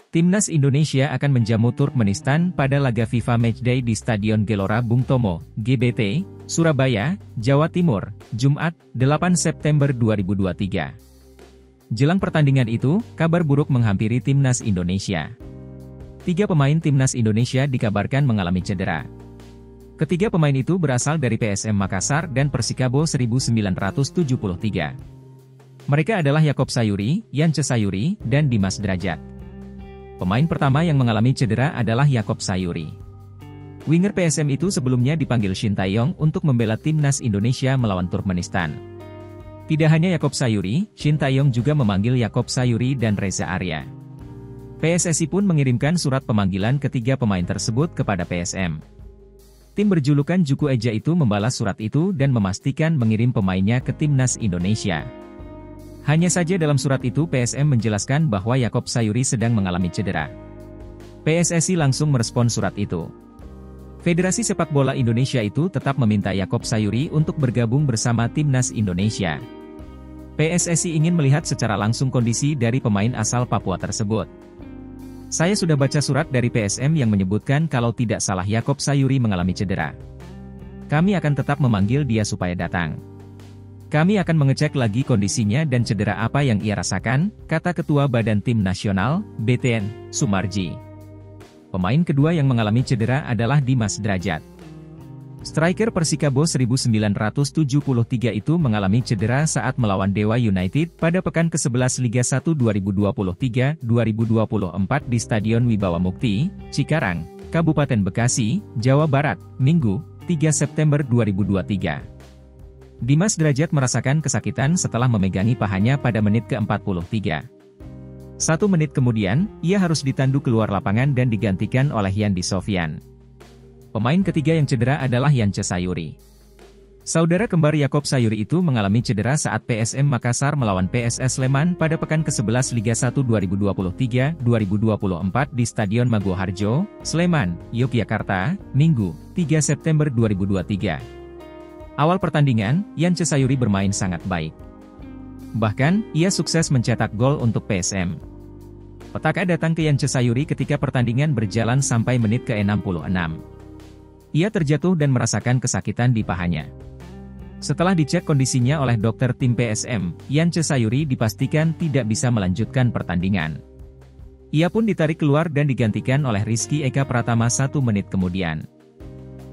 Timnas Indonesia akan menjamu Turkmenistan pada laga FIFA Matchday di Stadion Gelora Bung Tomo, GBT, Surabaya, Jawa Timur, Jumat, 8 September 2023. Jelang pertandingan itu, kabar buruk menghampiri Timnas Indonesia. 3 pemain Timnas Indonesia dikabarkan mengalami cedera. Ketiga pemain itu berasal dari PSM Makassar dan Persikabo 1973. Mereka adalah Yaakob Sayuri, Yance Sayuri, dan Dimas Drajat. Pemain pertama yang mengalami cedera adalah Yaakob Sayuri. Winger PSM itu sebelumnya dipanggil Shin Tae-yong untuk membela Timnas Indonesia melawan Turkmenistan. Tidak hanya Yaakob Sayuri, Shin Tae-yong juga memanggil Yaakob Sayuri dan Reza Arya. PSSI pun mengirimkan surat pemanggilan ketiga pemain tersebut kepada PSM. Tim berjulukan Juku Eja itu membalas surat itu dan memastikan mengirim pemainnya ke Timnas Indonesia. Hanya saja dalam surat itu PSM menjelaskan bahwa Yaakob Sayuri sedang mengalami cedera. PSSI langsung merespon surat itu. Federasi Sepak Bola Indonesia itu tetap meminta Yaakob Sayuri untuk bergabung bersama Timnas Indonesia. PSSI ingin melihat secara langsung kondisi dari pemain asal Papua tersebut. Saya sudah baca surat dari PSM yang menyebutkan kalau tidak salah Yaakob Sayuri mengalami cedera. Kami akan tetap memanggil dia supaya datang. Kami akan mengecek lagi kondisinya dan cedera apa yang ia rasakan, kata Ketua Badan Tim Nasional, BTN, Sumarji. Pemain kedua yang mengalami cedera adalah Dimas Drajat. Striker Persikabo 1973 itu mengalami cedera saat melawan Dewa United pada pekan ke-11 Liga 1 2023-2024 di Stadion Wibawa Mukti, Cikarang, Kabupaten Bekasi, Jawa Barat, Minggu, 3 September 2023. Dimas Drajat merasakan kesakitan setelah memegangi pahanya pada menit ke-43. 1 menit kemudian, ia harus ditandu keluar lapangan dan digantikan oleh Yandi Sofyan. Pemain ketiga yang cedera adalah Yance Sayuri. Saudara kembar Yaakob Sayuri itu mengalami cedera saat PSM Makassar melawan PSS Sleman pada pekan ke-11 Liga 1 2023-2024 di Stadion Maguwo Harjo, Sleman, Yogyakarta, Minggu, 3 September 2023. Awal pertandingan, Yance Sayuri bermain sangat baik. Bahkan, ia sukses mencetak gol untuk PSM. Petaka datang ke Yance Sayuri ketika pertandingan berjalan sampai menit ke-66. Ia terjatuh dan merasakan kesakitan di pahanya. Setelah dicek kondisinya oleh dokter tim PSM, Yance Sayuri dipastikan tidak bisa melanjutkan pertandingan. Ia pun ditarik keluar dan digantikan oleh Rizky Eka Pratama 1 menit kemudian.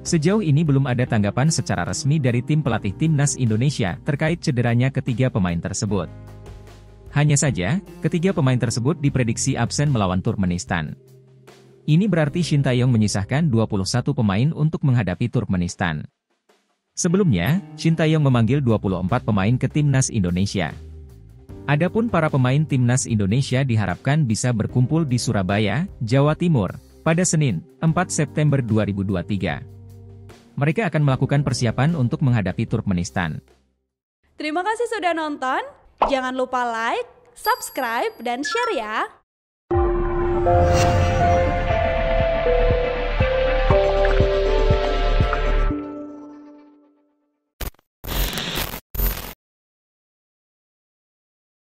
Sejauh ini belum ada tanggapan secara resmi dari tim pelatih Timnas Indonesia terkait cederanya ketiga pemain tersebut. Hanya saja, ketiga pemain tersebut diprediksi absen melawan Turkmenistan. Ini berarti Shin Tae-yong menyisahkan 21 pemain untuk menghadapi Turkmenistan. Sebelumnya, Shin Tae-yong memanggil 24 pemain ke Timnas Indonesia. Adapun para pemain Timnas Indonesia diharapkan bisa berkumpul di Surabaya, Jawa Timur, pada Senin, 4 September 2023. Mereka akan melakukan persiapan untuk menghadapi Turkmenistan. Terima kasih sudah nonton. Jangan lupa like, subscribe, dan share ya.